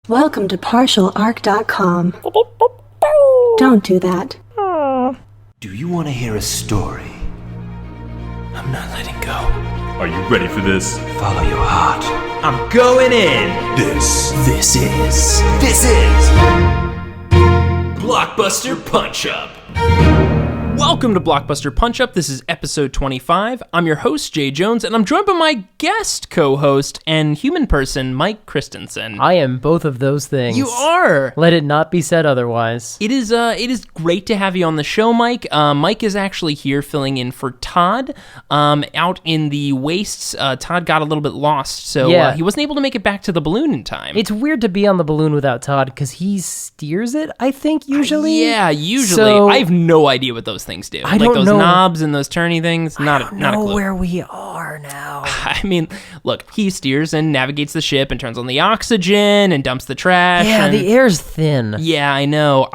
Welcome to partialarc.com. Don't do that. Do you want to hear a story? I'm not letting go. Are you ready for this? Follow your heart. I'm going in! This is Blockbuster Punch-Up! Welcome to Blockbuster Punch-Up. This is episode 25. I'm your host, Jay Jones, and I'm joined by my guest co-host and human person, Mike Christensen. I am both of those things. You are! Let it not be said otherwise. It is great to have you on the show, Mike. Mike is actually here filling in for Todd. Out in the wastes, Todd got a little bit lost, so he wasn't able to make it back to the balloon in time. It's weird to be on the balloon without Todd, because he steers it, I think, usually. Yeah, usually. So, I have no idea what those things do. I like don't those know. knobs and those turny things. Not a clue. where we are now. I mean, look, he steers and navigates the ship and turns on the oxygen and dumps the trash. Yeah, the air's thin. Yeah, I know.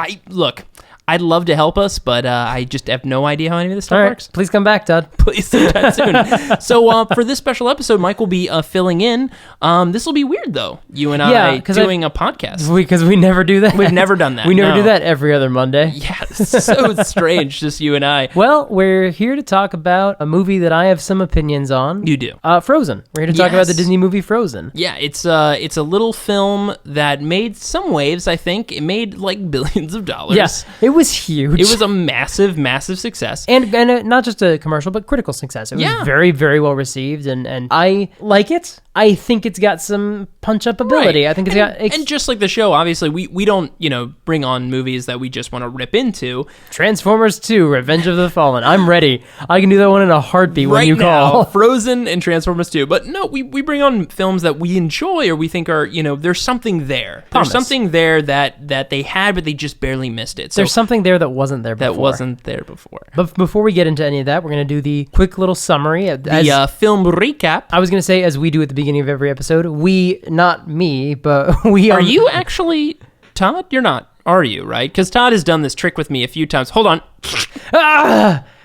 I'd love to help us, but I just have no idea how any of this stuff All right, works. please come back, Todd. Please sometime soon. So for this special episode, Mike will be filling in. This will be weird, though. You and I doing a podcast. Because we never do that. We've never done that. We never do that every other Monday. Yeah, so strange, just you and I. Well, we're here to talk about a movie that I have some opinions on. You do. Frozen. We're here to talk about the Disney movie Frozen. Yeah, it's a little film that made some waves, I think. It made like billions of dollars. Yes, it was huge. It was a massive, massive success. And not just a commercial, but critical success. It was very, very well received, and I like it. I think it's got some punch-up ability. Right. I think it's and just like the show, obviously, we don't, bring on movies that we just want to rip into. Transformers 2, Revenge of the Fallen. I'm ready. I can do that one in a heartbeat when you now, call. Frozen and Transformers 2. But no, we bring on films that we enjoy or we think are, there's something there. Promise. There's something there that they had, but they just barely missed it. So There's something there that wasn't there before. But before we get into any of that, we're going to do the quick little summary. The film recap. I was going to say, as we do at the beginning of every episode, not me, but we Are you actually, Todd? You're not, are you, right? Because Todd has done this trick with me a few times. Hold on.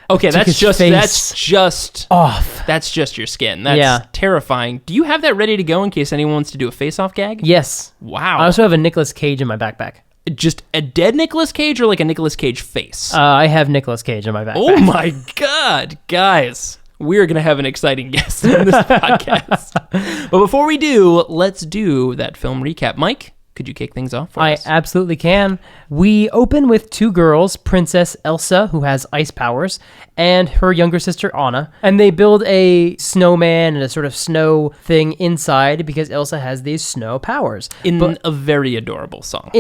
Okay, that's just off. That's just your skin. That's terrifying. Do you have that ready to go in case anyone wants to do a face-off gag? Yes. Wow. I also have a Nicolas Cage in my backpack. Just a dead Nicolas Cage or like a Nicolas Cage face? I have Nicolas Cage in my backpack. Oh my God, guys. We're going to have an exciting guest in this podcast. But before we do, let's do that film recap. Mike, could you kick things off for us? I absolutely can. We open with two girls, Princess Elsa, who has ice powers, and her younger sister, Anna. And they build a snowman and a sort of snow thing inside because Elsa has these snow powers. In a very adorable song.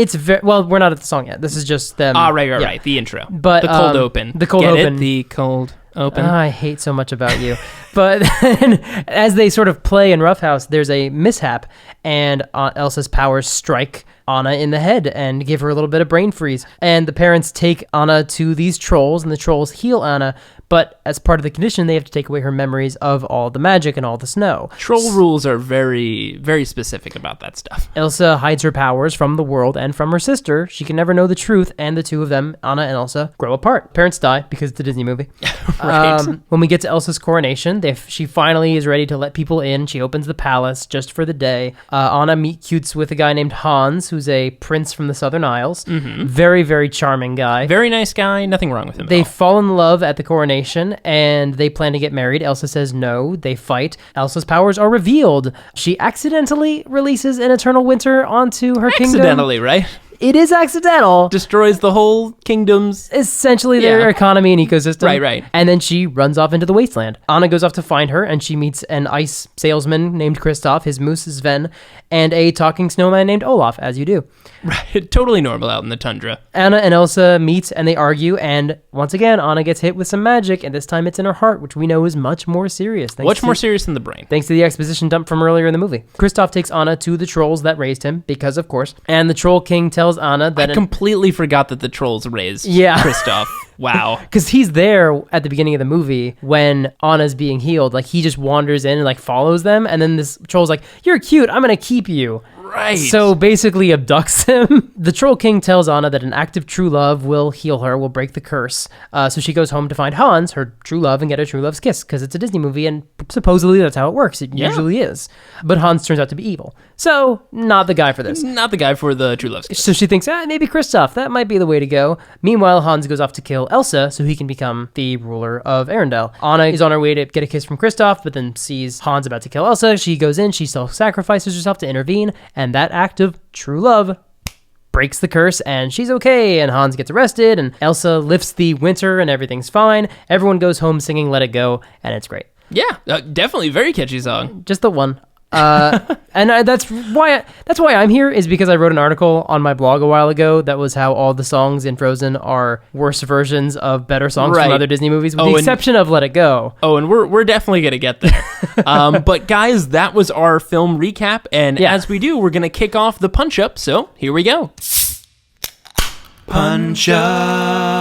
Well, we're not at the song yet. This is just them. Right. The intro. But, the cold open. The cold Get open. It? The cold open. I hate so much about you. But then, as they sort of play in Roughhouse, there's a mishap, and Elsa's powers strike Anna in the head and give her a little bit of brain freeze. And the parents take Anna to these trolls, and the trolls heal Anna, but as part of the condition, they have to take away her memories of all the magic and all the snow. Troll rules are very, very specific about that stuff. Elsa hides her powers from the world and from her sister. She can never know the truth, and the two of them, Anna and Elsa, grow apart. Parents die because it's a Disney movie. Right. When we get to Elsa's coronation, she finally is ready to let people in. She opens the palace just for the day. Anna meet-cutes with a guy named Hans, who's a prince from the Southern Isles. Mm-hmm. Very, very charming guy. Very nice guy. Nothing wrong with him. They fall in love at the coronation, and they plan to get married. Elsa says no. They fight. Elsa's powers are revealed. She accidentally releases an eternal winter onto her kingdom. Accidentally, right? It is accidental. Destroys the whole kingdom's... Essentially their economy and ecosystem. Right. And then she runs off into the wasteland. Anna goes off to find her, and she meets an ice salesman named Kristoff, his moose Sven, and a talking snowman named Olaf, as you do. Right. Totally normal out in the tundra. Anna and Elsa meet, and they argue, and once again, Anna gets hit with some magic, and this time it's in her heart, which we know is much more serious. Much more serious than the brain. Thanks to the exposition dump from earlier in the movie. Kristoff takes Anna to the trolls that raised him, because of course, and the Troll King tells Anna that... I completely forgot that the trolls raised Kristoff. Wow. Because he's there at the beginning of the movie when Anna's being healed. Like, he just wanders in and, like, follows them. And then this troll's like, you're cute. I'm going to keep you. Right. So basically abducts him. The Troll King tells Anna that an act of true love will heal her, will break the curse. So she goes home to find Hans, her true love, and get a true love's kiss, because it's a Disney movie, and supposedly that's how it works. It usually is. But Hans turns out to be evil. So, not the guy for this. Not the guy for the true love's kiss. So she thinks, maybe Kristoff, that might be the way to go. Meanwhile, Hans goes off to kill Elsa so he can become the ruler of Arendelle. Anna is on her way to get a kiss from Kristoff, but then sees Hans about to kill Elsa. She goes in, she self-sacrifices herself to intervene, and that act of true love breaks the curse, and she's okay, and Hans gets arrested, and Elsa lifts the winter, and everything's fine. Everyone goes home singing Let It Go, and it's great. Yeah, definitely very catchy song. Just the one. That's why I'm here, is because I wrote an article on my blog a while ago that was how all the songs in Frozen are worse versions of better songs from other Disney movies, with the exception of Let It Go. Oh, and we're definitely gonna get there. But guys, that was our film recap, and as we do, we're gonna kick off the punch up. So here we go. Punch up.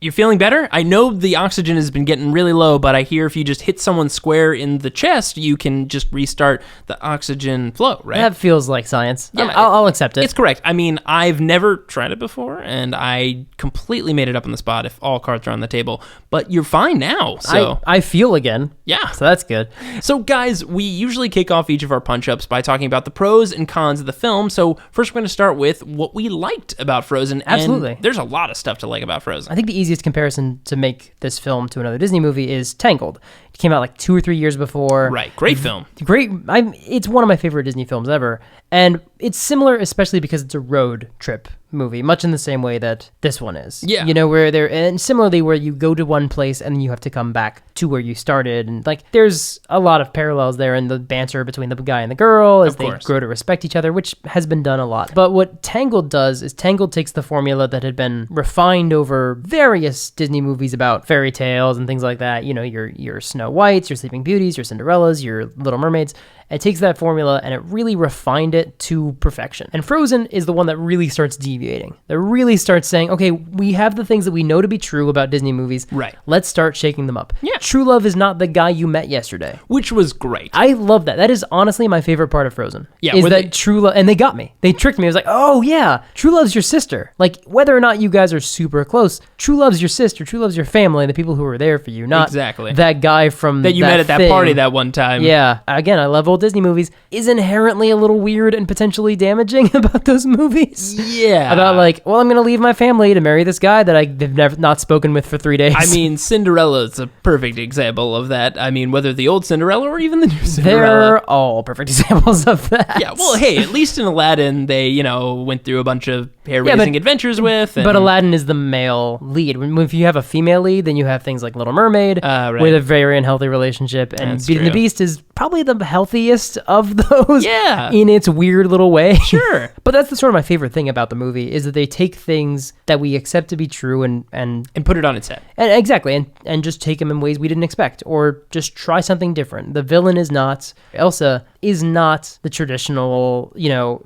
You feeling better? I know the oxygen has been getting really low, but I hear if you just hit someone square in the chest, you can just restart the oxygen flow, right? That feels like science. Yeah, I'll accept it. It's correct. I mean, I've never tried it before, and I completely made it up on the spot if all cards are on the table. But you're fine now, so... I feel again. Yeah. So that's good. So guys, we usually kick off each of our punch-ups by talking about the pros and cons of the film. So first we're going to start with what we liked about Frozen. Absolutely. And there's a lot of stuff to like about Frozen. I think the easiest comparison to make this film to another Disney movie is Tangled. It came out like 2 or 3 years before. Right. Great film. Great. It's one of my favorite Disney films ever. And it's similar, especially because it's a road trip movie, much in the same way that this one is. Yeah. You know, and similarly where you go to one place and then you have to come back to where you started. And like, there's a lot of parallels there in the banter between the guy and the girl as they grow to respect each other, which has been done a lot. But what Tangled does is Tangled takes the formula that had been refined over various Disney movies about fairy tales and things like that. You know, your Snow Whites, your Sleeping Beauties, your Cinderellas, your Little Mermaids. It takes that formula and it really refined it to perfection. And Frozen is the one that really starts deviating. That really starts saying, okay, we have the things that we know to be true about Disney movies. Right. Let's start shaking them up. Yeah. True love is not the guy you met yesterday. Which was great. I love that. That is honestly my favorite part of Frozen. Yeah. Is that true love, and they got me. They tricked me. I was like, oh yeah, true love's your sister. Like, whether or not you guys are super close, true love's your sister, true love's your family, the people who are there for you, not that guy from that you met at that party that one time. Yeah. Again, I love old Disney movies. Is inherently a little weird and potentially damaging about those movies. Yeah. About like, well, I'm going to leave my family to marry this guy that I've never not spoken with for 3 days. I mean, Cinderella is a perfect example of that. I mean, whether the old Cinderella or even the new Cinderella. They're all perfect examples of that. Yeah, well, hey, at least in Aladdin, they, went through a bunch of hair-raising adventures with. But Aladdin is the male lead. If you have a female lead, then you have things like Little Mermaid with a very unhealthy relationship. And Beauty and the Beast is probably the healthiest of those in its weird little way. Sure. But that's the sort of my favorite thing about the movie is that they take things that we accept to be true and put it on its head. And exactly. And just take them in ways we didn't expect or just try something different. The villain is not, Elsa is not the traditional,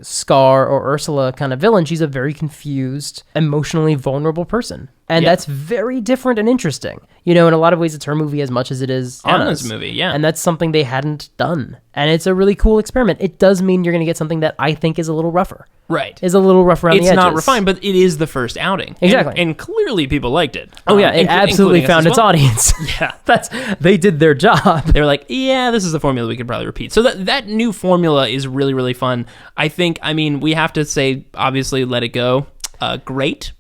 Scar or Ursula kind of villain. She's a very confused, emotionally vulnerable person. And that's very different and interesting. In a lot of ways, it's her movie as much as it is Anna's movie, yeah. And that's something they hadn't done. And it's a really cool experiment. It does mean you're going to get something that I think is a little rougher. Right. Is a little rough around the edges. It's not refined, but it is the first outing. Exactly. And clearly people liked it. Oh, yeah. It absolutely found its audience. Yeah. They did their job. They were like, yeah, this is a formula we could probably repeat. So that new formula is really, really fun. We have to say, obviously, Let It Go. Great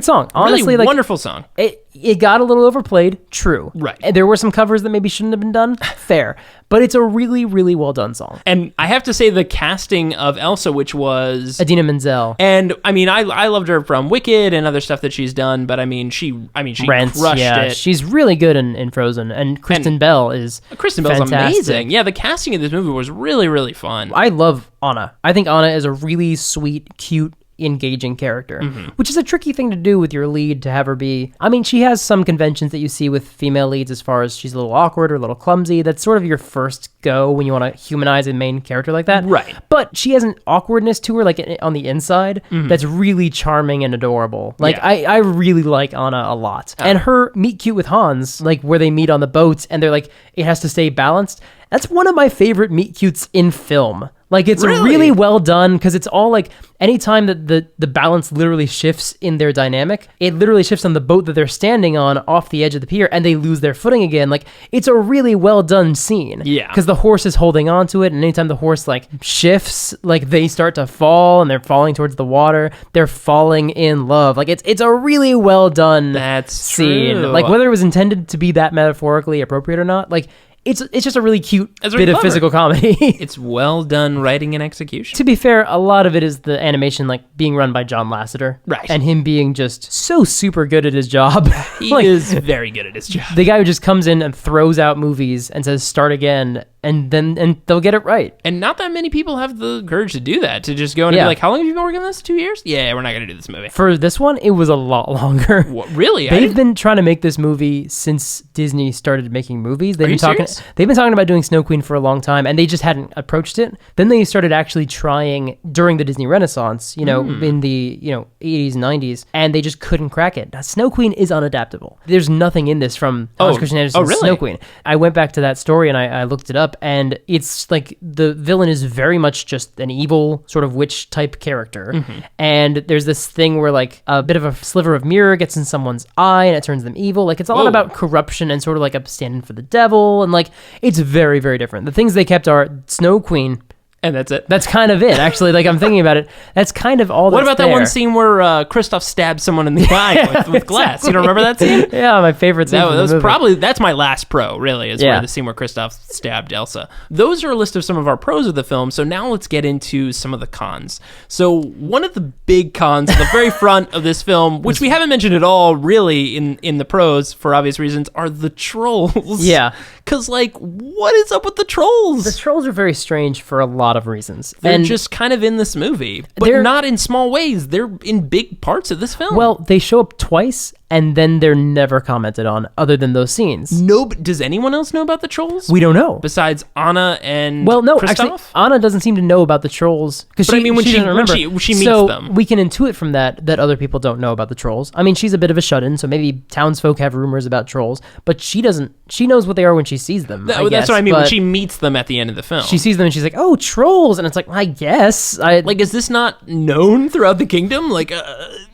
song. Honestly, really wonderful song. It got a little overplayed. True. Right. And there were some covers that maybe shouldn't have been done. Fair. But it's a really, really well done song. And I have to say the casting of Elsa, which was Idina Menzel. And I loved her from Wicked and other stuff that she's done. But she Rent, crushed it. She's really good in Frozen. And Kristen Bell is fantastic. Amazing. Yeah, the casting of this movie was really, really fun. I love Anna. I think Anna is a really sweet, cute, engaging character, which is a tricky thing to do with your lead, to have her be, she has some conventions that you see with female leads as far as she's a little awkward or a little clumsy. That's sort of your first go when you want to humanize a main character like that. Right. But she has an awkwardness to her, like on the inside, that's really charming and adorable. Like, I really like Anna a lot. And her meet cute with Hans, like where they meet on the boats and they're like, it has to stay balanced. That's one of my favorite meet cutes in film. Like, it's Really? really well done because it's all like, anytime that the balance literally shifts in their dynamic, it literally shifts on the boat that they're standing on off the edge of the pier and they lose their footing again. Like, it's a really well done scene. Yeah. Because the horse is holding on to it, and anytime the horse like shifts, like they start to fall and they're falling towards the water, they're falling in love. Like, it's a really well done That's scene. true. Like, whether it was intended to be that metaphorically appropriate or not, like, it's just a really cute That's bit really of clever. physical comedy. It's well done writing and execution. To be fair, a lot of it is the animation like being run by John Lasseter. Right. And him being just so super good at his job. He Like, is very good at his job. the guy who just comes in and throws out movies and says start again, and they'll get it right. And not that many people have the courage to do that, to just go in and Yeah. be like, how long have you been working on this? 2 years? Yeah, we're not going to do this movie. For this one, it was a lot longer. What, really? They've been trying to make this movie since Disney started making movies. They've Are been you talking. serious? They've been talking about doing Snow Queen for a long time, and they just hadn't approached it. Then they started actually trying during the Disney Renaissance, in the 80s, 90s, and they just couldn't crack it. Now, Snow Queen is unadaptable. There's nothing in this from Hans Christian Andersen's really? Snow Queen. I went back to that story and I looked it up, and it's like the villain is very much just an evil sort of witch type character, and there's this thing where like a bit of a sliver of mirror gets in someone's eye and it turns them evil. Like, it's a lot Whoa. about corruption and sort of like a stand-in for the devil, and like it's very, very different. The things they kept are Snow Queen. And that's it. That's kind of it, actually. Like, I'm thinking about it. That's kind of all. What that's about that one there. scene where Kristoff stabs someone in the eye with glass? You don't remember that scene? Yeah, my favorite scene. That from the was movie. probably, that's my last pro, really, is Yeah. where the scene where Kristoff stabbed Elsa. Those are a list of some of our pros of the film, so now let's get into some of the cons. So one of the big cons at the very front of this film, which we haven't mentioned at all, really, in the pros, for obvious reasons, are the trolls. Yeah. Because, like, what is up with the trolls? The trolls are very strange for a lot of reasons. They're and just kind of in this movie, but they're- not in small ways. They're in big parts of this film. well, they show up twice, and then they're never commented on, other than those scenes. does anyone else know about the trolls? We don't know. Besides Anna and Well, no, Kristoff? actually, Anna doesn't seem to know about the trolls because But I mean, when she doesn't remember. meets so them. we can intuit from that other people don't know about the trolls. I mean, she's a bit of a shut-in, so maybe townsfolk have rumors about trolls, but she doesn't. She knows what they are when she sees them. That's guess, what I mean. When but she meets them at the end of the film, she sees them and she's like, "Oh, trolls!" And it's like, I guess like, is this not known throughout the kingdom? Like,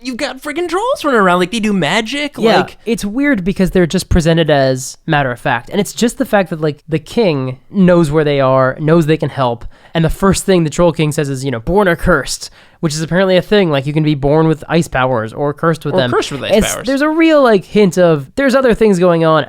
you've got freaking trolls running around. Like, they do magic. Yeah, Like, it's weird because they're just presented as matter of fact. And it's just the fact that, like, the king knows where they are, knows they can help. And the first thing the Troll King says is, born or cursed, which is apparently a thing. Like, you can be born with ice powers or cursed with Or them. cursed with ice powers. There's a real, like, hint of there's other things going on.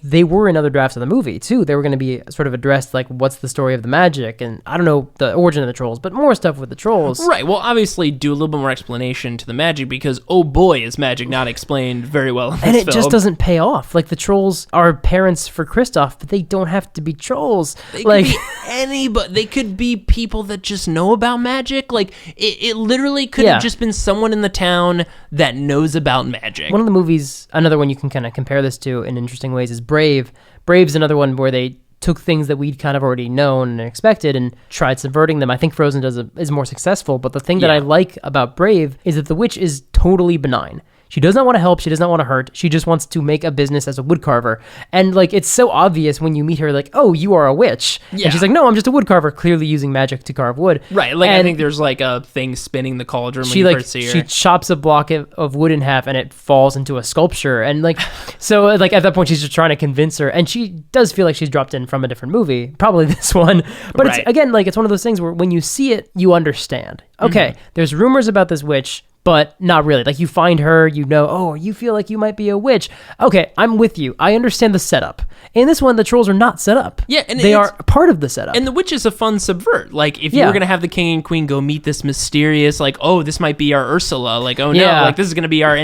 They were in other drafts of the movie, too. They were going to be sort of addressed, like, what's the story of the magic? And I don't know the origin of the trolls, but more stuff with the trolls. right. Well, obviously, do a little bit more explanation to the magic because, oh boy, is magic not explained very well in this And it film. just doesn't pay off. Like, the trolls are parents for Kristoff, but they don't have to be trolls. They like, could be anybody. They could be people that just know about magic. Like, it literally could Yeah. have just been someone in the town that knows about magic. one of the movies, another one you can kind of compare this to in interesting ways is Brave. Brave's another one where they took things that we'd kind of already known and expected and tried subverting them. I think Frozen is more successful, but the thing that Yeah. I like about Brave is that the witch is totally benign. She does not want to help. She does not want to hurt. She just wants to make a business as a woodcarver. And, like, it's so obvious when you meet her, like, oh, you are a witch. Yeah. And she's like, no, I'm just a woodcarver, clearly using magic to carve wood. Right, like, I And think there's, like, a thing spinning the cauldron when she, you like, first see her. she chops a block of wood in half and it falls into a sculpture. And, like, so, like, at that point, she's just trying to convince her. And she does feel like she's dropped in from a different movie, probably this one. But Right. it's, again, like, it's one of those things where when you see it, you understand. Okay, there's rumors about this witch, but not really. Like, you find her, oh, you feel like you might be a witch. Okay, I'm with you. I understand the setup. In this one, the trolls are not set up. Yeah, and they it's- are part of the setup. And the witch is a fun subvert. Like, if you Yeah. were going to have the king and queen go meet this mysterious, like, oh, this might be our Ursula. Like, oh, no, Yeah. like, this is going to be our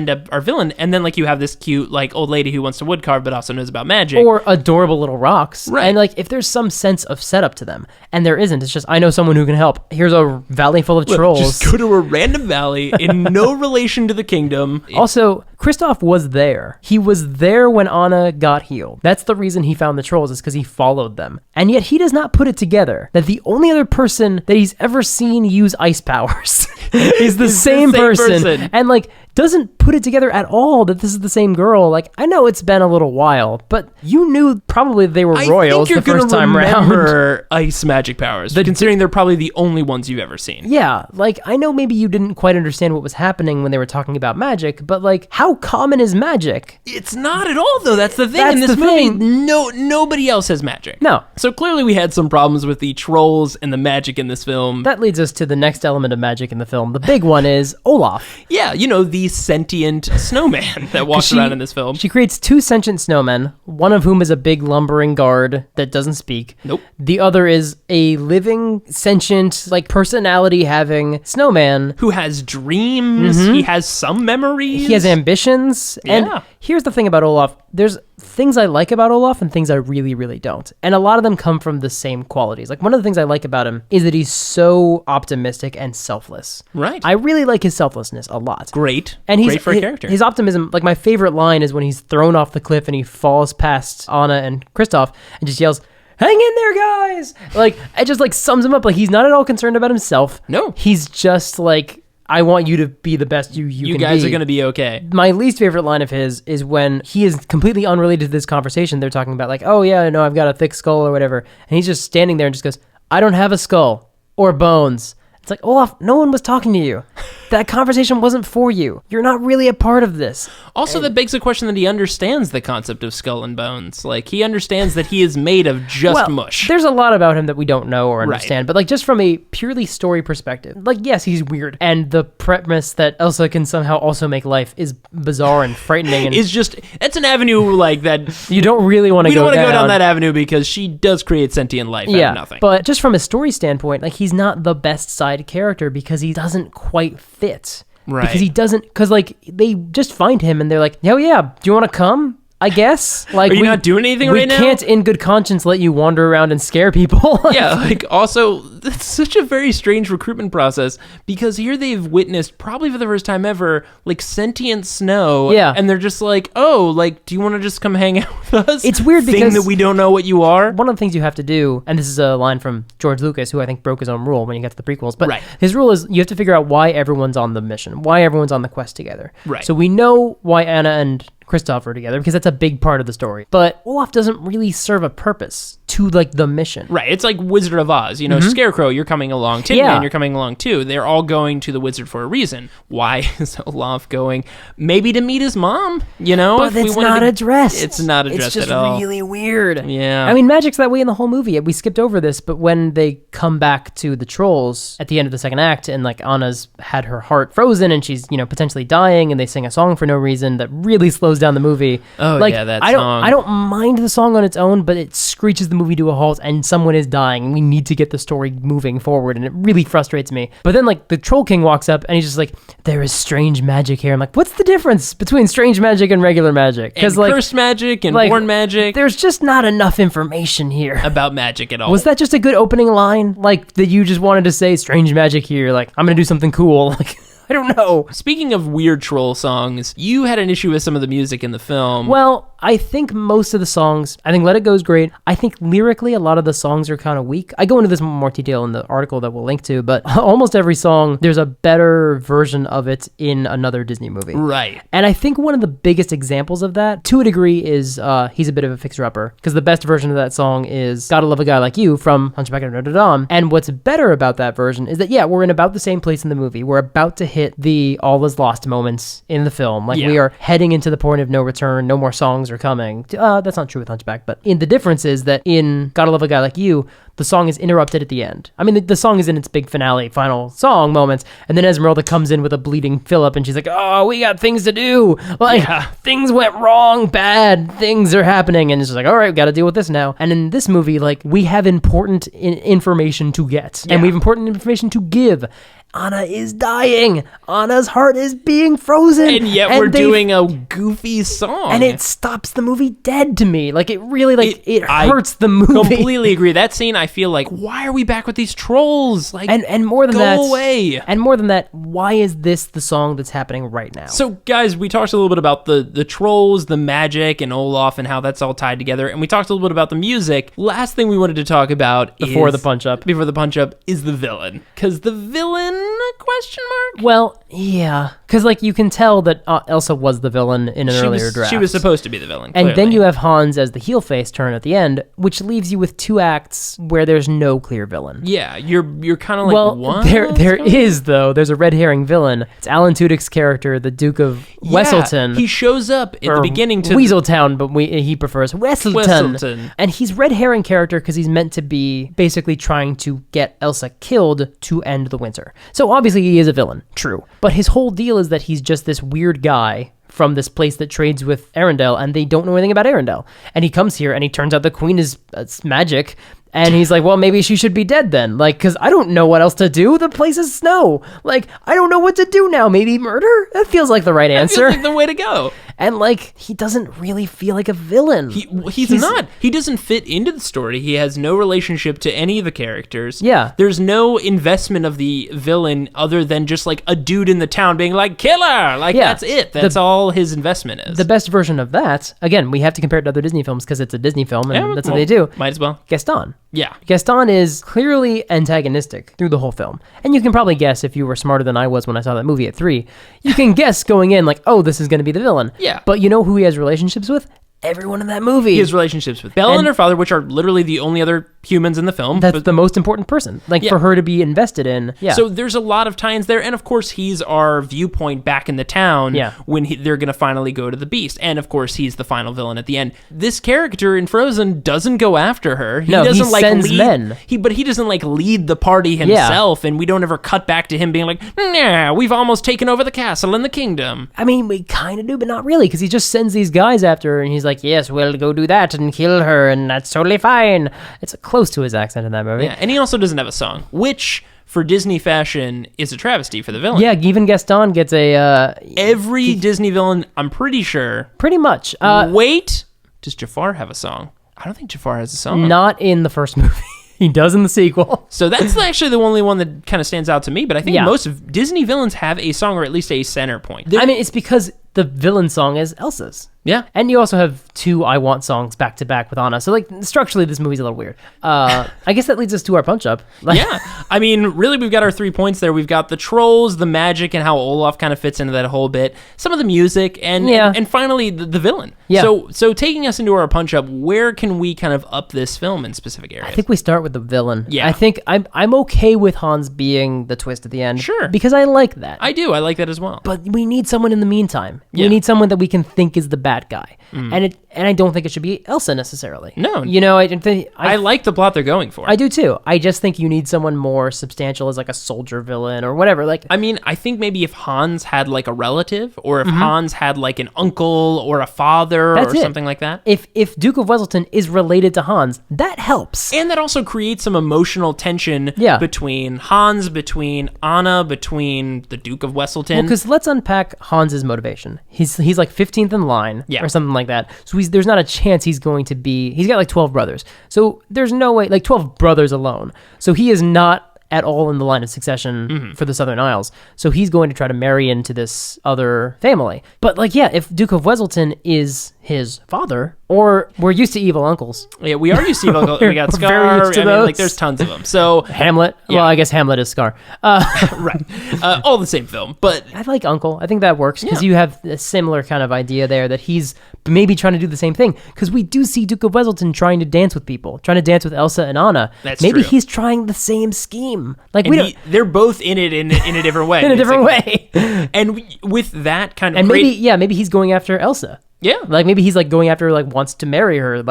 villain. And then, like, you have this cute, like, old lady who wants to woodcarve but also knows about magic. or adorable little rocks. Right. And, like, if there's some sense of setup to them, and there isn't, it's just, I know someone who can help. Here's a valley full of trolls. Just go to a random valley in no relation to the kingdom. Also, Kristoff was there. He was there when Anna got healed. That's the reason he found the trolls, is because he followed them. And yet he does not put it together that the only other person that he's ever seen use ice powers is the same person. And, like, doesn't put it together at all that this is the same girl. Like, I know it's been a little while, but you knew probably they were royals the first time around. I think you're going to remember ice magic powers, considering they're probably the only ones you've ever seen. Yeah, like, I know maybe you didn't quite understand what was happening when they were talking about magic, but, like, how common is magic? It's not at all, though. That's the thing. That's in this the movie, thing. nobody else has magic. No. So clearly we had some problems with the trolls and the magic in this film. That leads us to the next element of magic in the film. The big one is Olaf. Yeah, the sentient snowman that walks around in this film. She creates 2 sentient snowmen, one of whom is a big lumbering guard that doesn't speak. Nope. The other is a living, sentient, like, personality-having snowman. Who has dreams. He has some memories. He has ambitions. Yeah. And here's the thing about Olaf. There's things I like about Olaf and things I really, really don't. And a lot of them come from the same qualities. Like, one of the things I like about him is that he's so optimistic and selfless. Right. I really like his selflessness a lot. Great. And Great for a character. His optimism, like, my favorite line is when he's thrown off the cliff and he falls past Anna and Kristoff and just yells, "Hang in there, guys!" Like, it just, like, sums him up. Like, he's not at all concerned about himself. No. He's just like, I want you to be the best you can be. You guys are going to be okay. My least favorite line of his is when he is completely unrelated to this conversation. They're talking about, like, oh, yeah, no, I've got a thick skull or whatever. And he's just standing there and just goes, "I don't have a skull or bones." It's like, Olaf, no one was talking to you. That conversation wasn't for you. You're not really a part of this. Also, that begs the question that he understands the concept of skull and bones. Like, he understands that he is made of just mush. There's a lot about him that we don't know or understand, Right. but, like, just from a purely story perspective, like, yes, he's weird. And the premise that Elsa can somehow also make life is bizarre and frightening. And It's just, that's an avenue, like, that you don't really want to we go don't want to down. go down that avenue because she does create sentient life out of nothing. But just from a story standpoint, like, he's not the best side character because he doesn't quite fit. Right. Because he doesn't, because, like, they just find him and they're like, "Oh yeah, do you want to come? I guess." Like, Are you not doing anything right now? We can't in good conscience let you wander around and scare people. Yeah, like, also, that's such a very strange recruitment process because here they've witnessed, probably for the first time ever, like, sentient snow. Yeah. And they're just like, oh, like, do you want to just come hang out with us? It's weird Thing because that we don't know what you are. One of the things you have to do, and this is a line from George Lucas, who I think broke his own rule when you get to the prequels, but Right. his rule is you have to figure out why everyone's on the mission, why everyone's on the quest together. Right. So we know why Anna and Kristoff are together because that's a big part of the story. But Olaf doesn't really serve a purpose to, like, the mission. Right, it's like Wizard of Oz. Scarecrow, you're coming along. Tin Yeah. Man, you're coming along too. They're all going to the wizard for a reason. Why is Olaf going? Maybe to meet his mom, But it's not addressed. It's not addressed It's just at all. really weird. Yeah. I mean, magic's that way in the whole movie. We skipped over this, but when they come back to the trolls at the end of the second act and, like, Anna's had her heart frozen and she's, potentially dying and they sing a song for no reason that really slows down the movie. Oh, like, yeah, that song. song. I don't mind the song on its own, but it screeches the movie to a halt and someone is dying and we need to get the story moving forward and it really frustrates me. But then, like, the Troll King walks up and he's just like, "There is strange magic here." I'm like, what's the difference between strange magic and regular magic? And like, cursed magic and like, born magic. there's just not enough information here. About magic at all. Was that just a good opening line? Like, that you just wanted to say strange magic here? Like, I'm gonna do something cool. Like, I don't know. Speaking of weird troll songs, you had an issue with some of the music in the film. Well, I think most of the songs, I think Let It Go is great. I think lyrically, a lot of the songs are kind of weak. I go into this in more detail in the article that we'll link to, but almost every song, there's a better version of it in another Disney movie. Right. And I think one of the biggest examples of that, to a degree, is He's a Bit of a Fixer-Upper, because the best version of that song is Gotta Love a Guy Like You from Hunchback of Notre Dame. And what's better about that version is that, yeah, we're in about the same place in the movie. We're about to hit the all is lost moments in the film. Like, we are heading into the point of no return. No more songs are coming. That's not true with Hunchback, but the difference is that in Gotta Love a Guy Like You, the song is interrupted at the end. I mean, the song is in its big finale, final song moments, and then Esmeralda comes in with a bleeding Philip, and she's like, "Oh, we got things to do. Like, things went wrong, bad things are happening," and it's just like, "All right, we got to deal with this now." And in this movie, like, we have important information to get, and we have important information to give. Anna is dying. Anna's heart is being frozen. And yet we're doing a goofy song. And it stops the movie dead to me. Like, it really, like, it hurts the movie. Completely agree. That scene, I feel like, why are we back with these trolls? Like, and more than that, go away. And more than that, why is this the song that's happening right now? So, guys, we talked a little bit about the trolls, the magic, and Olaf, and how that's all tied together. And we talked a little bit about the music. Last thing we wanted to talk about before the punch up is the villain. Because the villain Question mark? Well, yeah, because like you can tell that Elsa was the villain in an earlier draft. She was supposed to be the villain, and clearly. then you have Hans as the heel face turn at the end, which leaves you with 2 acts where there's no clear villain. Yeah, you're kind of like, Well, what? there is though. There's a red herring villain. It's Alan Tudyk's character, the Duke of Wesselton. He shows up in the beginning to Weaseltown, but he prefers Wesselton. And he's red herring character because he's meant to be basically trying to get Elsa killed to end the winter. So obviously he is a villain, true. But his whole deal is that he's just this weird guy from this place that trades with Arendelle, and they don't know anything about Arendelle. And he comes here, and he turns out the queen is magic. And he's like, well, maybe she should be dead then. Like, because I don't know what else to do. The place is snow. Like, I don't know what to do now. Maybe murder? That feels like the right answer. That feels like the way to go. And, like, he doesn't really feel like a villain. He's not. He doesn't fit into the story. He has no relationship to any of the characters. Yeah. There's no investment of the villain other than just, like, a dude in the town being like, killer! Like, Yeah. that's it. That's all his investment is. The best version of that, again, we have to compare it to other Disney films because it's a Disney film, and that's what they do. Might as well. Gaston. Yeah. Gaston is clearly antagonistic through the whole film. And you can probably guess, if you were smarter than I was when I saw that movie at 3, you can guess going in like, oh, this is going to be the villain. Yeah. But you know who he has relationships with? Everyone in that movie. He has relationships with Belle and her father, which are literally the only other humans in the film. That's the most important person, for her to be invested in. Yeah. So there's a lot of tie-ins there, and of course he's our viewpoint back in the town when they're going to finally go to the Beast, and of course he's the final villain at the end. This character in Frozen doesn't go after her. He doesn't sends men. But he doesn't lead the party himself, and we don't ever cut back to him being like, nah, we've almost taken over the castle and the kingdom. I mean, we kind of do, but not really, because he just sends these guys after her, and he's like, yes, we'll go do that and kill her, and that's totally fine. It's close to his accent in that movie. Yeah, and he also doesn't have a song, which, for Disney fashion, is a travesty for the villain. Yeah, even Gaston gets a... Every Disney villain, I'm pretty sure... Pretty much. Wait, does Jafar have a song? I don't think Jafar has a song. Not in the first movie. He does in the sequel. So that's actually the only one that kind of stands out to me, but I think most of Disney villains have a song, or at least a center point. I mean, it's because the villain song is Elsa's. Yeah. And you also have 2 I Want songs back to back with Anna. So, structurally, this movie's a little weird. I guess that leads us to our punch-up. Yeah. I mean, really, we've got our 3 points there. We've got the trolls, the magic, and how Olaf kind of fits into that whole bit. Some of the music, and finally, the villain. Yeah. So taking us into our punch-up, where can we kind of up this film in specific areas? I think we start with the villain. Yeah. I think I'm okay with Hans being the twist at the end. Sure. Because I like that. I do. I like that as well. But we need someone in the meantime. Yeah. We need someone that we can think is the bad guy. And I don't think it should be Elsa necessarily. No. You know, I like the plot they're going for. I do too. I just think you need someone more substantial as like a soldier villain or whatever. I mean, I think maybe if Hans had like a relative, or if Hans had like an uncle or a father or something like that. If Duke of Wesselton is related to Hans, that helps. And that also creates some emotional tension between Hans, between Anna, between the Duke of Wesselton. Well, because let's unpack Hans's motivation. He's like 15th in line or something like that. So there's not a chance he's going to be... He's got like 12 brothers. So there's no way... Like 12 brothers alone. So he is not at all in the line of succession for the Southern Isles. So he's going to try to marry into this other family. But if Duke of Wesselton is his father, or we're used to evil uncles. Yeah, we are used to evil uncles. We got We're Scar. very used to those. There's tons of them. So Hamlet. Yeah. Well, I guess Hamlet is Scar. right. All the same film. But I like Uncle. I think that works because you have a similar kind of idea there that he's maybe trying to do the same thing. Because we do see Duke of Wesselton trying to dance with people, trying to dance with Elsa and Anna. That's maybe true. he's trying the same scheme. They're both in it in a different way. in a different way. And with that kind of And maybe he's going after Elsa. Yeah. Maybe he's going after wants to marry her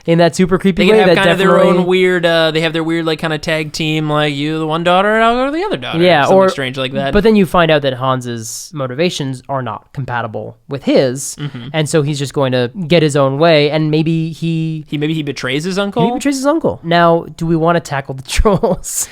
in that super creepy They way. have that kind of their definitely- own weird. They have their weird kind of tag team. You the one daughter, and I'll go to the other daughter. Yeah, something or strange like that. But then you find out that Hans's motivations are not compatible with his, and so he's just going to get his own way. And maybe he betrays his uncle. He betrays his uncle. Now, do we want to tackle the trolls?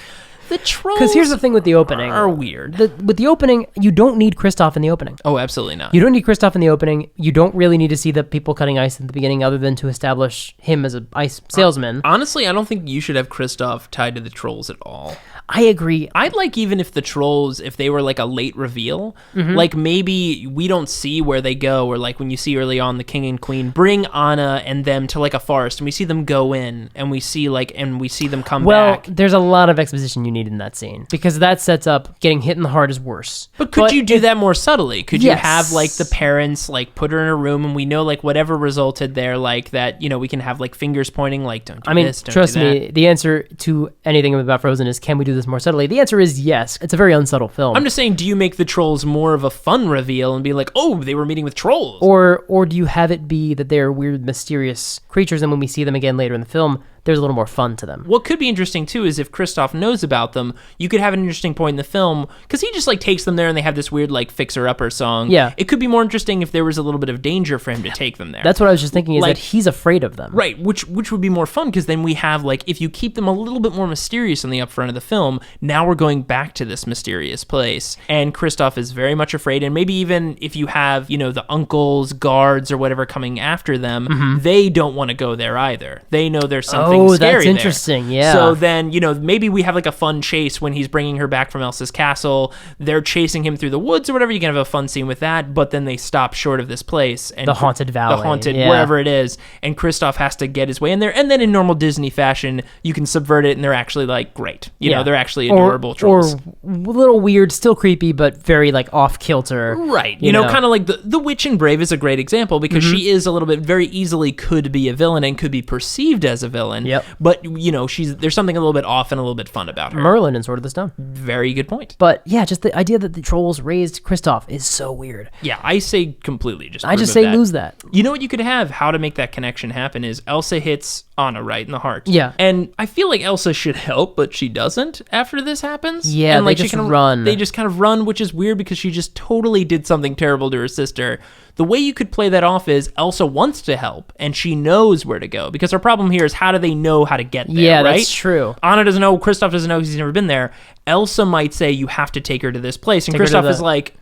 The trolls. Because here's the thing with the opening. Are weird. With the opening, you don't need Kristoff in the opening. Oh, absolutely not. You don't need Kristoff in the opening. You don't really need to see the people cutting ice at the beginning other than to establish him as an ice salesman. Honestly, I don't think you should have Kristoff tied to the trolls at all. I agree. I'd even if the trolls, if they were a late reveal, maybe we don't see where they go, or when you see early on the king and queen bring Anna and them to a forest, and we see them go in, and we see them come back. Well, there's a lot of exposition you need in that scene, because that sets up getting hit in the heart is worse. But could you do that more subtly? Could you Yes. have like the parents like put her in a room and we know like whatever resulted there, like that, you know, we can have like fingers pointing like don't do this, don't trust do that. me, the answer to anything about Frozen is, can we do this more subtly? The answer is yes. It's a very unsubtle film. I'm just saying, do you make the trolls more of a fun reveal and be like, oh, they were meeting with trolls? Or do you have it be that they're weird, mysterious creatures, and when we see them again later in the film, there's a little more fun to them? What could be interesting too is if Kristoff knows about them, you could have an interesting point in the film, because he just like takes them there and they have this weird like fixer-upper song. Yeah. It could be more interesting if there was a little bit of danger for him to take them there. That's what I was just thinking, is Like- that he's afraid of them. Right, which would be more fun, because then we have, like, if you keep them a little bit more mysterious in the upfront of the film, now we're going back to this mysterious place, and Kristoff is very much afraid, and maybe even if you have, you know, the uncles, guards, or whatever coming after them, they don't want to go there either. They know there's something Oh, scary that's there. interesting, yeah. So then, you know, maybe we have, like, a fun chase when he's bringing her back from Elsa's castle. They're chasing him through the woods or whatever. You can have a fun scene with that, but then they stop short of this place. And The haunted valley. The haunted, yeah. wherever it is, and Kristoff has to get his way in there, and then in normal Disney fashion, you can subvert it, and they're actually like great. You know, they're actually adorable trolls. Or a little weird, still creepy, but very like off kilter. Right. You know, kind of like the Witch in Brave is a great example, because she is a little bit, very easily could be a villain and could be perceived as a villain. Yep. But, you know, there's something a little bit off and a little bit fun about her. Merlin in Sword of the Stone. Very good point. But yeah, just the idea that the trolls raised Kristoff is so weird. Yeah, I say completely just I just remove say that. lose that. You know what you could have, how to make that connection happen, is Elsa hits Anna right in the heart. Yeah. And I feel like Elsa should help, but she doesn't after this happens. Yeah, and like they she just kinda, run. They just kind of run, which is weird because she just totally did something terrible to her sister. The way you could play that off is Elsa wants to help and she knows where to go, because our problem here is, how do they know how to get there, Yeah, right? that's true. Anna doesn't know, Kristoff doesn't know because he's never been there. Elsa might say, you have to take her to this place. And Take her to Kristoff the- is like,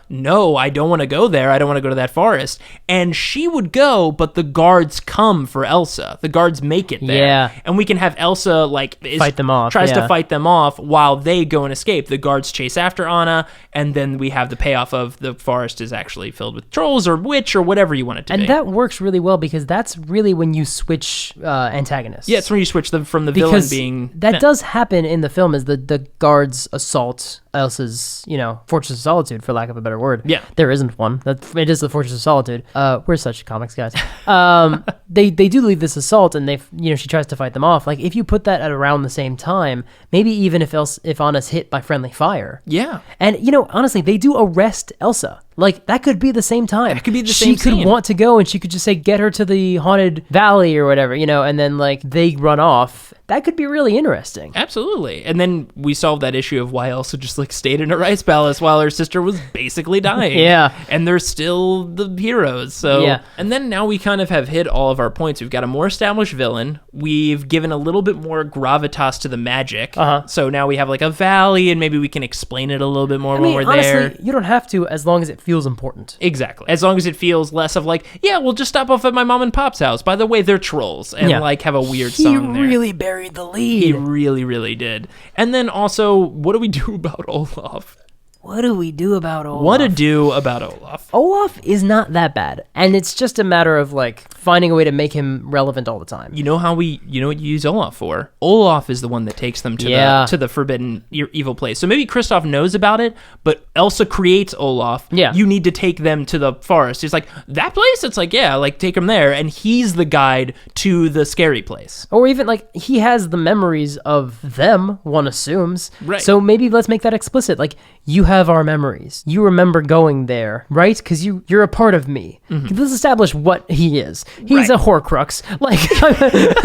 no, I don't want to go there. I don't want to go to that forest. And she would go, but the guards come for Elsa. The guards make it there. Yeah. And we can have Elsa, like, Fight them off, tries yeah. to fight them off while they go and escape. The guards chase after Anna, and then we have the payoff of the forest is actually filled with trolls or witch or whatever you want it to be. And that works really well, because that's really when you switch antagonists. yeah, it's when you switch them from the villain Because being... that does happen in the film, is the guards assault Elsa's, Fortress of Solitude, for lack of a better word. Yeah. There isn't one. It is the Fortress of Solitude. We're such comics guys. They do leave this assault, and she tries to fight them off. Like, if you put that at around the same time, maybe even if Anna's hit by friendly fire. Yeah. And, honestly, they do arrest Elsa. Like, that could be the same time. That could be the same She could scene. want to go, and she could just say, get her to the haunted valley or whatever, and then, like, they run off. That could be really interesting. Absolutely. And then we solved that issue of why Elsa just like stayed in her ice palace while her sister was basically dying. Yeah. And they're still the heroes. So Yeah. And then now we kind of have hit all of our points. We've got a more established villain. We've given a little bit more gravitas to the magic. So now we have like a valley, and maybe we can explain it a little bit more when we're honestly, there. you don't have to, as long as it feels important. Exactly. As long as it feels less of like, yeah, we'll just stop off at my mom and pop's house. By the way, they're trolls. And Yeah. like have a weird He song there. really buried the lead. He really, really did. And then also, what do we do about Olaf? What do we do about Olaf? What to do about Olaf? Olaf is not that bad, and it's just a matter of like finding a way to make him relevant all the time. You know what you use Olaf for? Olaf is the one that takes them to the forbidden evil place. So maybe Kristoff knows about it, but Elsa creates Olaf. Yeah. You need to take them to the forest. He's like, that place? It's like, yeah, like take them there. And he's the guide to the scary place. Or even like he has the memories of them, one assumes. Right. So maybe let's make that explicit. Like, you have our memories. You remember going there, right? Because you're a part of me. Let's establish what he is. He's Right. a Horcrux. Like,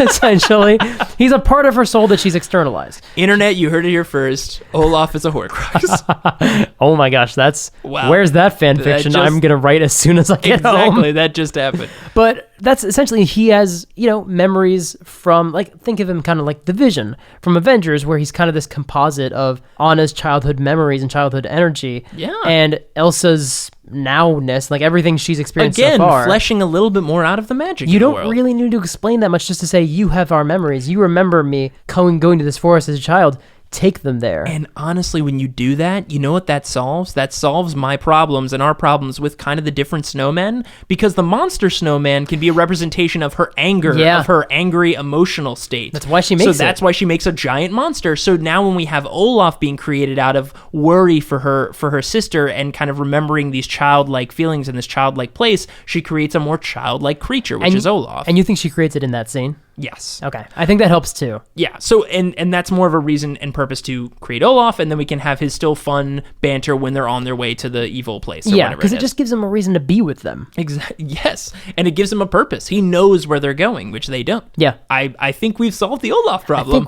essentially, he's a part of her soul that she's externalized. Internet, you heard it here first. Olaf is a Horcrux. Oh my gosh, Wow. where's that fan fiction? just- I'm gonna write as soon as I get home. Exactly. That just happened. But that's essentially, he has, memories from, like, think of him kind of like the Vision from Avengers, where he's kind of this composite of Anna's childhood memories and childhood energy. Yeah. And Elsa's nowness, like everything she's experienced Again, so far. fleshing a little bit more out of the magic You in the don't world. really need to explain that much, just to say, you have our memories. You remember me going to this forest as a child. take them there. And honestly, when you do that, you know what that solves? That solves my problems and our problems with kind of the different snowmen, because the monster snowman can be a representation of her anger, of her angry emotional state. That's why she makes it. So that's why she makes a giant monster. So now when we have Olaf being created out of worry for her sister and kind of remembering these childlike feelings in this childlike place, she creates a more childlike creature, which is Olaf. And you think she creates it in that scene? Yes. Okay. I think that helps too. Yeah. So, and that's more of a reason and purpose to create Olaf, and then we can have his still fun banter when they're on their way to the evil place. Or Yeah, because it just gives him a reason to be with them. Exactly. Yes. And it gives him a purpose. He knows where they're going, which they don't. Yeah. I think we've solved the Olaf problem.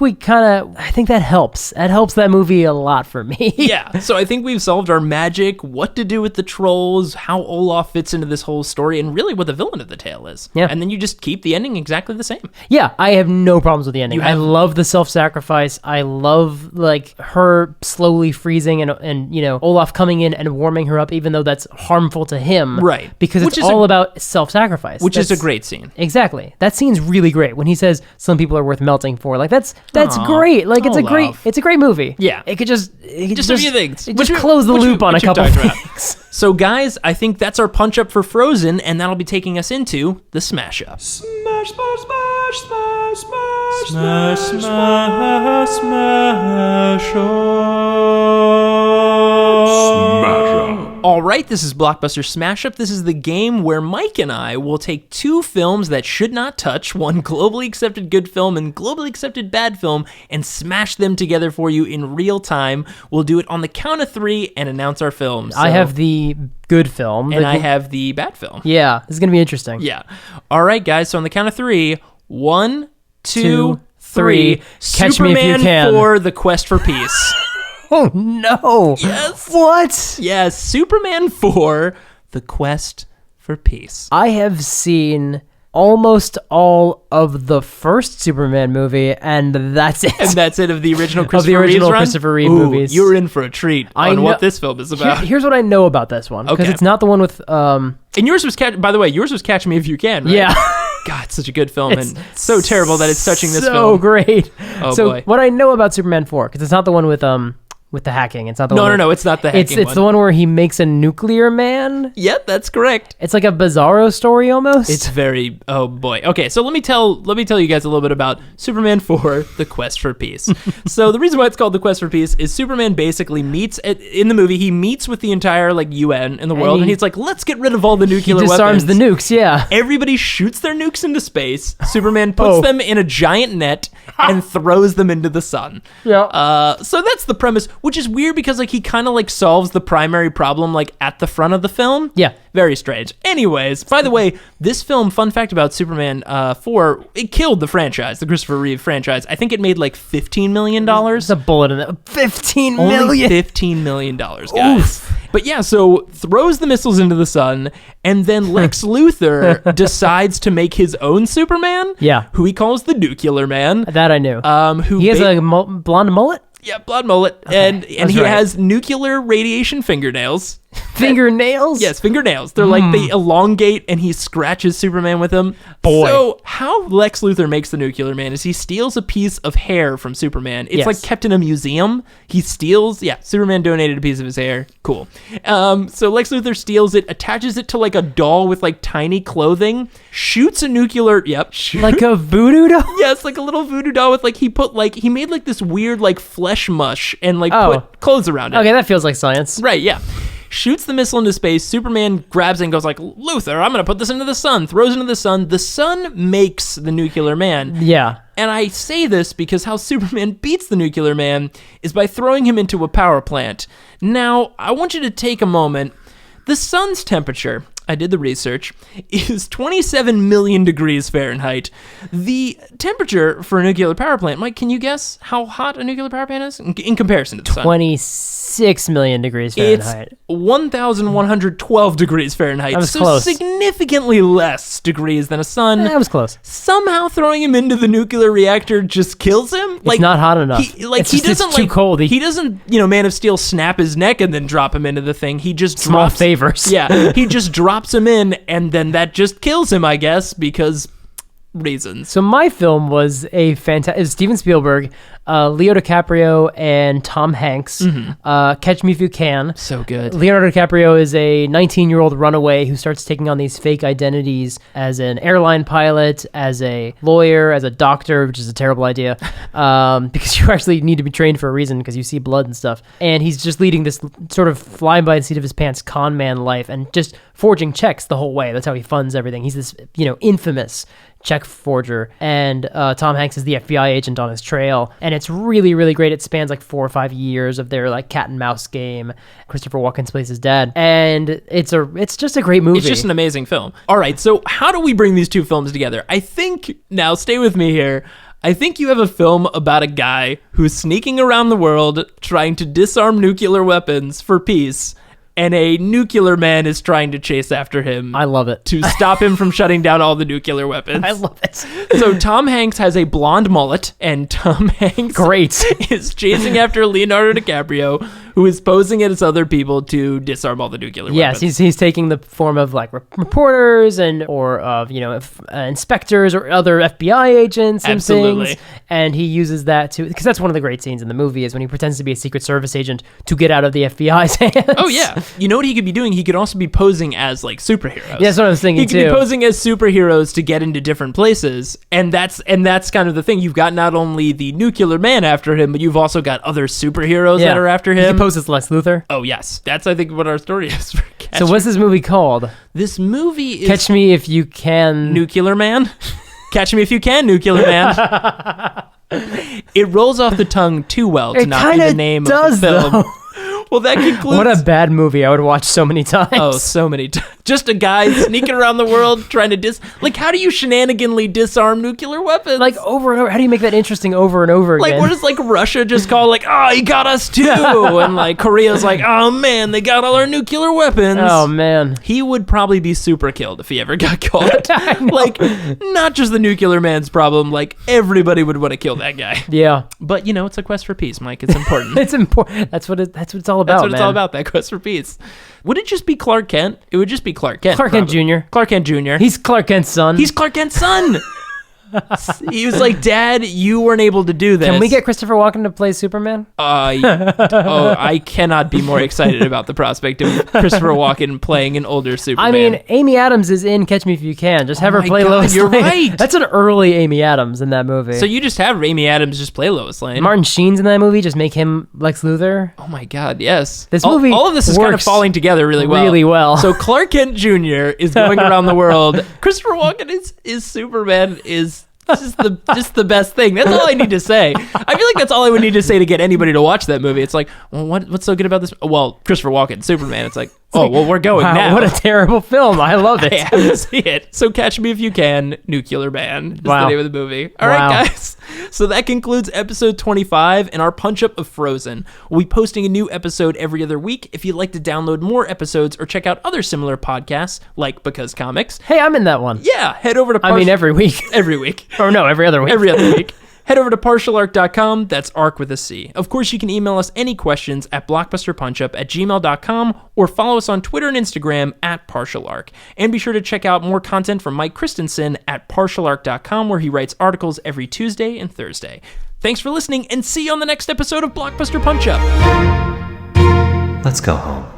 I think that helps. That helps that movie a lot for me. Yeah. So I think we've solved our magic, what to do with the trolls, how Olaf fits into this whole story, and really what the villain of the tale is. Yeah. And then you just keep the ending exactly the same. Yeah, I have no problems with the ending. I love the self-sacrifice. I love like her slowly freezing and Olaf coming in and warming her up, even though that's harmful to him. Right. Because it's all about self-sacrifice. Which is a great scene. Exactly. That scene's really great when he says some people are worth melting for. Like that's great. Like it's a great movie. Yeah. It could just a few things. Just close the loop on a couple things. So guys, I think that's our punch up for Frozen, and that'll be taking us into the Smash Up. Smash, smash, smash, smash, smash, smash, smash, smash up. All right, this is Blockbuster Smash-Up. This is the game where Mike and I will take two films that should not touch, one globally accepted good film and globally accepted bad film, and smash them together for you in real time. We'll do it on the count of three and announce our films. I have the good film. And I have the bad film. Yeah, this is going to be interesting. Yeah. All right, guys, so on the count of three, 1, 2, 3. Catch me if you can. 4, The Quest for Peace. Oh, no. Yes. What? Yes, Superman 4, The Quest for Peace. I have seen almost all of the first Superman movie, and that's it. And that's it of the original Christopher Reeve movies. You're in for a treat on what this film is about. Here's what I know about this one, because it's not the one with... And yours was, by the way, Catch Me If You Can, right? Yeah. God, it's such a good film, and so terrible that it's touching this film. So great. Oh, so boy. what I know about Superman 4, because it's not the one with the hacking. It's not the one. No, it's not the hacking It's the one where he makes a nuclear man. Yep, that's correct. It's like a Bizarro story almost. It's very, oh boy. Okay, so let me tell you guys a little bit about Superman 4, The Quest for Peace. So the reason why it's called The Quest for Peace is Superman basically meets, in the movie, he meets with the entire UN in the world, and he's like, let's get rid of all the nuclear weapons. He disarms the nukes, yeah. Everybody shoots their nukes into space. Superman puts them in a giant net and throws them into the sun. Yeah. So that's the premise, which is weird because he kind of solves the primary problem at the front of the film. Yeah. Very strange. Anyways, by the way, this film, fun fact about Superman 4, it killed the franchise, the Christopher Reeve franchise. I think it made $15 million. There's a bullet in it. $15 Only million. $15 million, guys. Oof. But yeah, so throws the missiles into the sun, and then Lex Luthor decides to make his own Superman. Yeah. Who he calls the Nuclear Man. That I knew. He has a blonde mullet? Yeah, blonde mullet. Okay, and he has nuclear radiation fingernails. Fingernails? Yes, fingernails. They're they elongate, and he scratches Superman with them. Boy. So how Lex Luthor makes the Nuclear Man is he steals a piece of hair from Superman. It's kept in a museum. He steals, Superman donated a piece of his hair. Cool. So Lex Luthor steals it, attaches it to a doll with tiny clothing, shoots a nuclear, Like a voodoo doll? Yes, like a little voodoo doll with he made this weird flesh mush and put clothes around it. Okay, that feels like science. Right, yeah. Shoots the missile into space. Superman grabs it and goes Luthor, I'm going to put this into the sun. Throws it into the sun. The sun makes the Nuclear Man. Yeah. And I say this because how Superman beats the Nuclear Man is by throwing him into a power plant. Now, I want you to take a moment. The sun's temperature, I did the research, is 27 million degrees Fahrenheit. The temperature for a nuclear power plant, Mike, can you guess how hot a nuclear power plant is in comparison to the sun? 26 million degrees Fahrenheit. It's 1,112 degrees Fahrenheit. That was so close. Significantly less degrees than a sun. That was close. Somehow throwing him into the nuclear reactor just kills him. It's not hot enough. It's too cold. He doesn't, Man of Steel snap his neck and then drop him into the thing. He just Small favors. Yeah, he just drops him in, and then that just kills him, I guess, because reasons. So my film was Steven Spielberg Leo DiCaprio and Tom Hanks. Catch Me If You Can. So good. Leonardo DiCaprio is a 19-year-old runaway who starts taking on these fake identities as an airline pilot, as a lawyer, as a doctor, which is a terrible idea, because you actually need to be trained for a reason because you see blood and stuff. And he's just leading this sort of flying by the seat of his pants con man life and just forging checks the whole way. That's how he funds everything. He's this, infamous check forger, and Tom Hanks is the FBI agent on his trail, and it's really, really great. It spans like 4 or 5 years of their like cat and mouse game. Christopher Walken plays his dad, and it's just a great movie. It's just an amazing film. All right, so how do we bring these two films together? I think, now stay with me here, I think you have a film about a guy who's sneaking around the world trying to disarm nuclear weapons for peace, and a nuclear man is trying to chase after him. I love it. To stop him from shutting down all the nuclear weapons. I love it. So Tom Hanks has a blonde mullet, and Tom Hanks is chasing after Leonardo DiCaprio, who is posing as other people to disarm all the nuclear weapons. Yes, he's taking the form of like reporters or of inspectors or other FBI agents and things. And he uses that because that's one of the great scenes in the movie is when he pretends to be a Secret Service agent to get out of the FBI's hands. Oh yeah, you know what he could be doing? He could also be posing as like superheroes. Yeah, that's what I was thinking too. He could be posing as superheroes to get into different places, and that's kind of the thing. You've got not only the nuclear man after him, but you've also got other superheroes that are after him. He can pose as Lex Luthor. Oh yes, that's I think what our story is. For So what's this movie called? This movie is Catch Me If You Can. Nuclear Man. Catch Me If You Can, Nuclear Man. It rolls off the tongue too well to not be the name of the film. Though. Well, that concludes... What a bad movie I would watch so many times. Oh, so many times. Just a guy sneaking around the world trying to Like, how do you shenaniganly disarm nuclear weapons? Like, over and over. How do you make that interesting over and over again? Like, what does, like, Russia just call, like, oh, he got us too? And, like, Korea's like, oh, man, they got all our nuclear weapons. Oh, man. He would probably be super killed if he ever got caught. Like, not just the nuclear man's problem. Like, everybody would want to kill that guy. Yeah. But, it's a quest for peace, Mike. It's important. It's important. That's what it's all about, That's what it's all about, that quest for peace. Would it just be Clark Kent? It would just be Clark Kent. Clark Kent Jr. Clark Kent Jr. He's Clark Kent's son. He's Clark Kent's son. He was like, Dad, you weren't able to do this. Can we get Christopher Walken to play Superman? I cannot be more excited about the prospect of Christopher Walken playing an older Superman. I mean, Amy Adams is in Catch Me If You Can. Just have her play Lois You're Lane. right. That's an early Amy Adams in that movie. So you just have Amy Adams just play Lois Lane. Martin Sheen's in that movie. Just make him Lex Luthor. Oh my God, yes. This movie all of this is kind of falling together really well. Really well. So Clark Kent Jr. is going around the world. Christopher Walken is Superman is just the best thing. That's all I need to say. I feel like that's all I would need to say to get anybody to watch that movie. It's like, well, what's so good about this? Well, Christopher Walken, Superman. It's like, we're going now. What a terrible film. I love it. I have to see it. So Catch Me If You Can, Nuclear Man is the name of the movie. All right, guys. So that concludes episode 25 and our punch-up of Frozen. We'll be posting a new episode every other week. If you'd like to download more episodes or check out other similar podcasts, like Because Comics. Hey, I'm in that one. Yeah, head over to... every week. Every week. Or no, every other week. Every other week. Head over to partialarc.com. That's arc with a C. Of course, you can email us any questions at blockbusterpunchup@gmail.com or follow us on Twitter and Instagram at partialarc. And be sure to check out more content from Mike Christensen at partialarc.com, where he writes articles every Tuesday and Thursday. Thanks for listening, and see you on the next episode of Blockbuster Punch-Up. Let's go home.